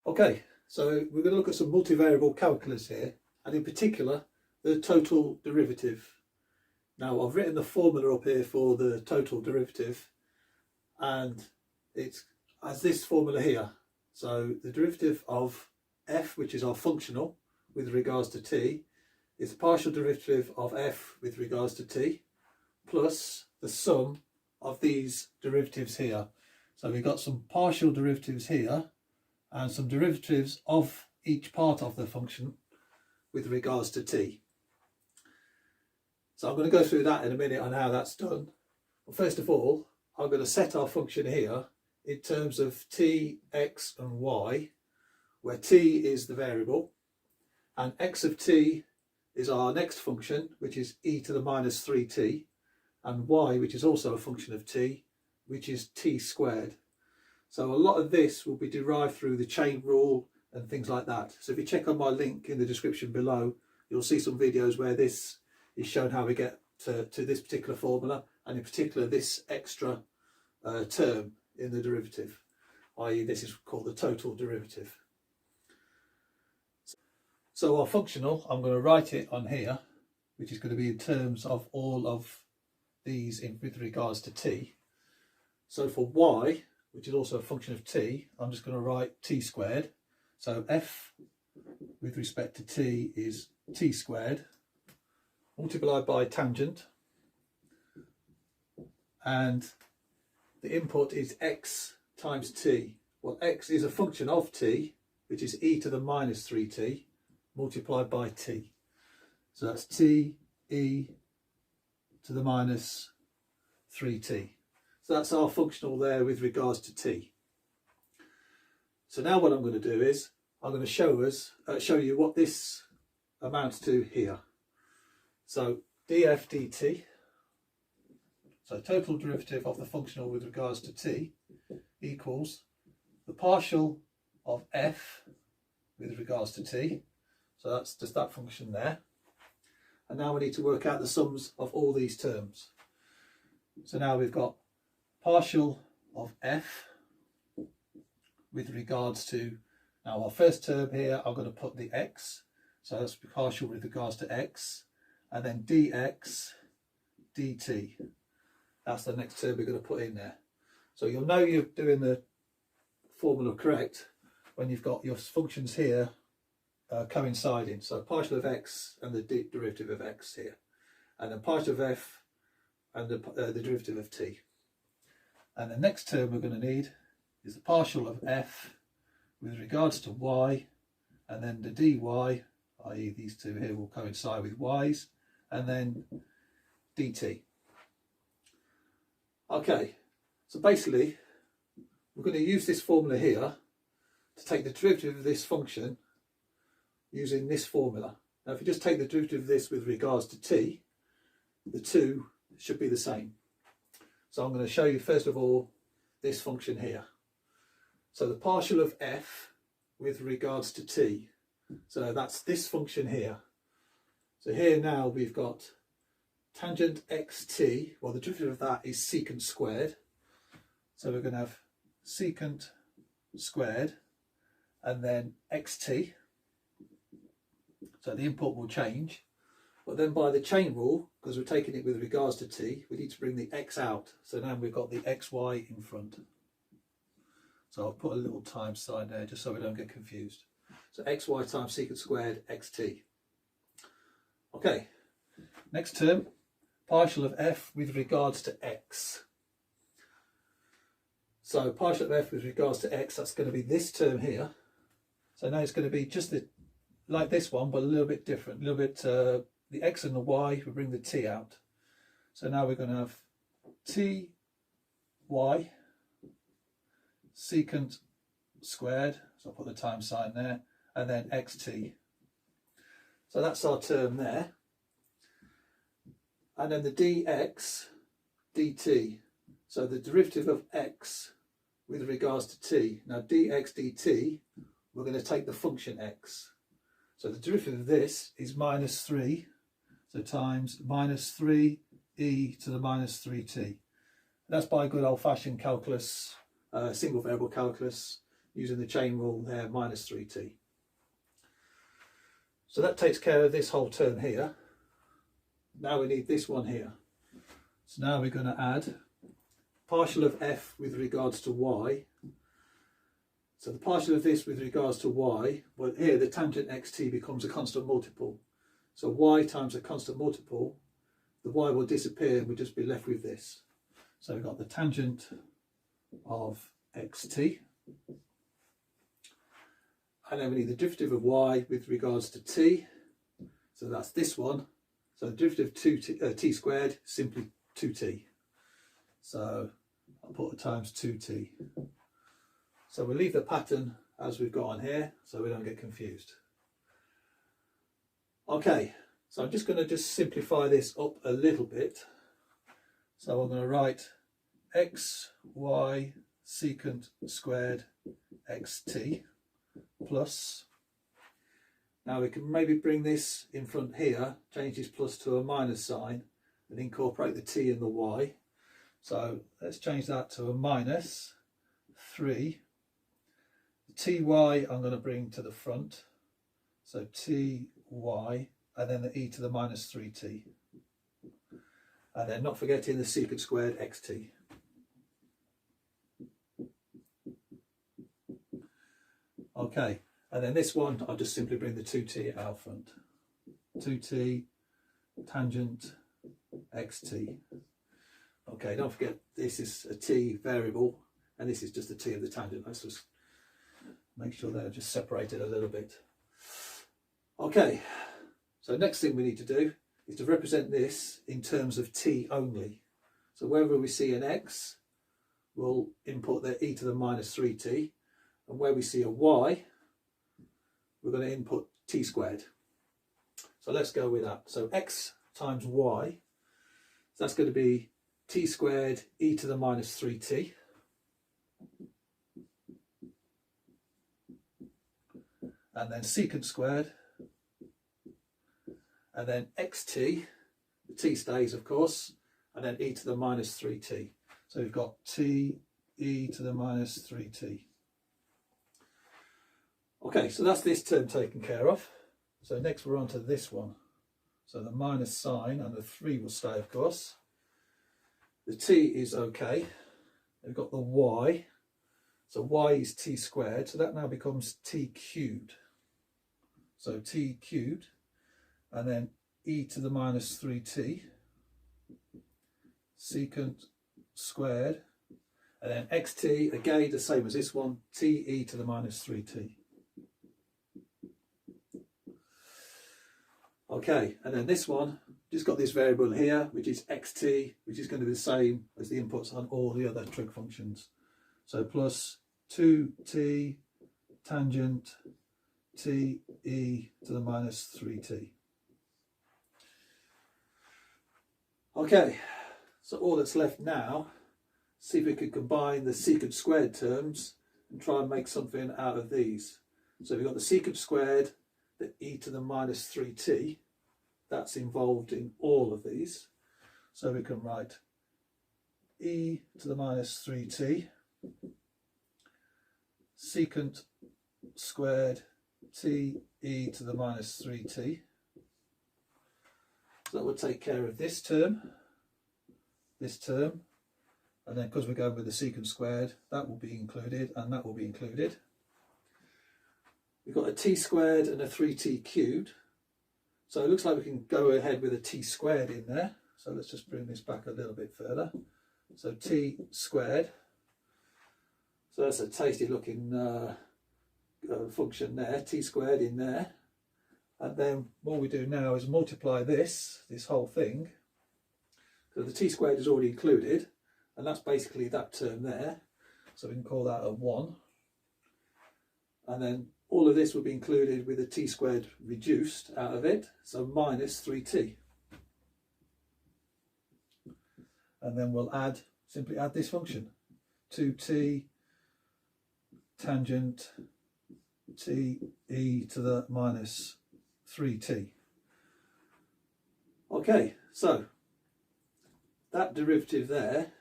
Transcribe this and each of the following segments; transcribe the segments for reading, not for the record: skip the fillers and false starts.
Okay, so we're going to look at some multivariable calculus here, and in particular the total derivative. Now I've written the formula up here for the total derivative, and it's as this formula here. So the derivative of f, which is our functional with regards to t, is the partial derivative of f with regards to t plus the sum of these derivatives here. So we've got some partial derivatives here and some derivatives of each part of the function with regards to t. So I'm going to go through that in a minute on how that's done. But first of all, I'm going to set our function here in terms of t, x and y, where t is the variable and x of t is our next function, which is e to the minus 3t, and y, which is also a function of t, which is t squared. So a lot of this will be derived through the chain rule and things like that. So if you check on my link in the description below, you'll see some videos where this is shown how we get to this particular formula, and in particular this extra term in the derivative, i.e. this is called the total derivative. So our functional, I'm going to write it on here, which is going to be in terms of all of these with regards to t. So for y, which is also a function of t, I'm just going to write t squared. So f with respect to t is t squared multiplied by tangent, and the input is x times t. Well, x is a function of t, which is e to the minus 3t multiplied by t. So that's t e to the minus 3t. So that's our functional there with regards to t. So now what I'm going to do is I'm going to show you what this amounts to here. So df dt, so total derivative of the functional with regards to t, equals the partial of f with regards to t. So that's just that function there. And now we need to work out the sums of all these terms. So now we've got partial of f with regards to, now our first term here, I'm going to put the x. So that's partial with regards to x. And then dx dt. That's the next term we're going to put in there. So you'll know you're doing the formula correct when you've got your functions here coinciding. So partial of x and the derivative of x here, and then partial of f and the derivative of t. And the next term we're going to need is the partial of f with regards to y, and then the dy, i.e. these two here will coincide with y's, and then dt. Okay, so basically we're going to use this formula here to take the derivative of this function using this formula. Now if you just take the derivative of this with regards to t, the two should be the same. So I'm going to show you first of all this function here. So the partial of f with regards to t, so that's this function here. So here now we've got tangent xt, well the derivative of that is secant squared. So we're going to have secant squared and then xt. So the input will change, but then by the chain rule, because we're taking it with regards to t, we need to bring the x out. So now we've got the xy in front. So I'll put a little times sign there just so we don't get confused. So xy times secant squared xt. Okay, next term, partial of f with regards to x. So partial of f with regards to x, that's going to be this term here. So now it's going to be just like this one, but a little bit different. A little bit, the x and the y, we bring the t out. So now we're going to have ty secant squared, so I'll put the times sign there, and then xt. So that's our term there. And then the dx dt, so the derivative of x with regards to t. Now dx dt, we're going to take the function x. So the derivative of this is minus 3, so times minus 3 e to the minus 3t. That's by good old-fashioned calculus, single variable calculus. using the chain rule there, minus 3t. So that takes care of this whole term here. Now we need this one here. So now we're going to add partial of f with regards to y. So the partial of this with regards to y, well here the tangent xt becomes a constant multiple. So y times a constant multiple, the y will disappear and we'll just be left with this. So we've got the tangent of xt. And then we need the derivative of y with regards to t. So that's this one. So the derivative of t squared, simply 2t. So I'll put it times 2t. So we'll leave the pattern as we've got on here so we don't get confused. Okay, so I'm just going to simplify this up a little bit. So I'm going to write x, y, secant squared xt plus, now we can maybe bring this in front here, change this plus to a minus sign and incorporate the t and the y. So let's change that to a minus 3. The ty I'm going to bring to the front, so ty and then the e to the minus 3t. And then not forgetting the secant squared xt. Okay, and then this one, I'll just simply bring the 2t out front. 2t tangent xt. Okay, don't forget this is a t variable and this is just the t of the tangent. Let's just make sure they're just separated a little bit. Okay, so next thing we need to do is to represent this in terms of t only. So wherever we see an x, we'll input the e to the minus 3t. And where we see a y, we're going to input t squared. So let's go with that. So x times y, so that's going to be t squared e to the minus 3t. And then secant squared. And then xt, the t stays of course, and then e to the minus 3t. So we've got t e to the minus 3t. Okay, so that's this term taken care of. So next we're on to this one. So the minus sign and the 3 will stay of course. The t is okay. We've got the y. So y is t squared, so that now becomes t cubed. So t cubed, and then e to the minus 3t, secant squared, and then xt, again the same as this one, t e to the minus 3t. Okay, and then this one, just got this variable here, which is xt, which is going to be the same as the inputs on all the other trig functions. So plus 2t tangent t e to the minus 3t. Okay, so all that's left now, see if we could combine the secant squared terms and try and make something out of these. So we've got the secant squared, the e to the minus 3t, that's involved in all of these. So we can write e to the minus 3t, secant squared t e to the minus 3t. So that will take care of this term, and then because we're going with the secant squared, that will be included and that will be included. We've got a t squared and a 3t cubed. So it looks like we can go ahead with a t squared in there. So let's just bring this back a little bit further. So t squared. So that's a tasty looking function there, t squared in there. And then what we do now is multiply this whole thing. So the t squared is already included, and that's basically that term there. So we can call that a 1. And then all of this will be included with a t squared reduced out of it, so minus 3t. And then we'll simply add this function, 2t tangent t e to the minus 3t. Okay, so that derivative there,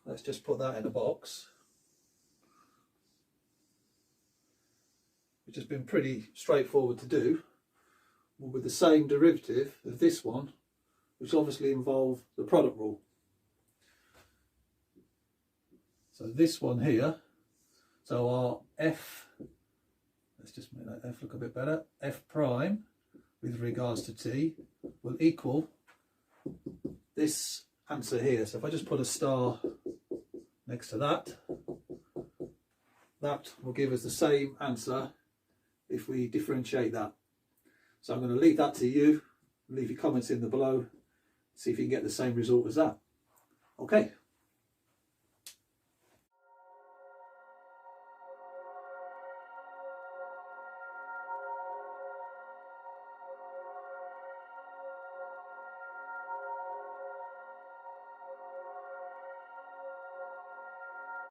let's just put that in a box. which has been pretty straightforward to do, will be the same derivative of this one, which obviously involve the product rule. So this one here, so our f, let's just make that f look a bit better, f prime with regards to t will equal this answer here. So if I just put a star next to that, that will give us the same answer if we differentiate that. So I'm going to leave that to you, leave your comments in the below, see if you can get the same result as that. Okay.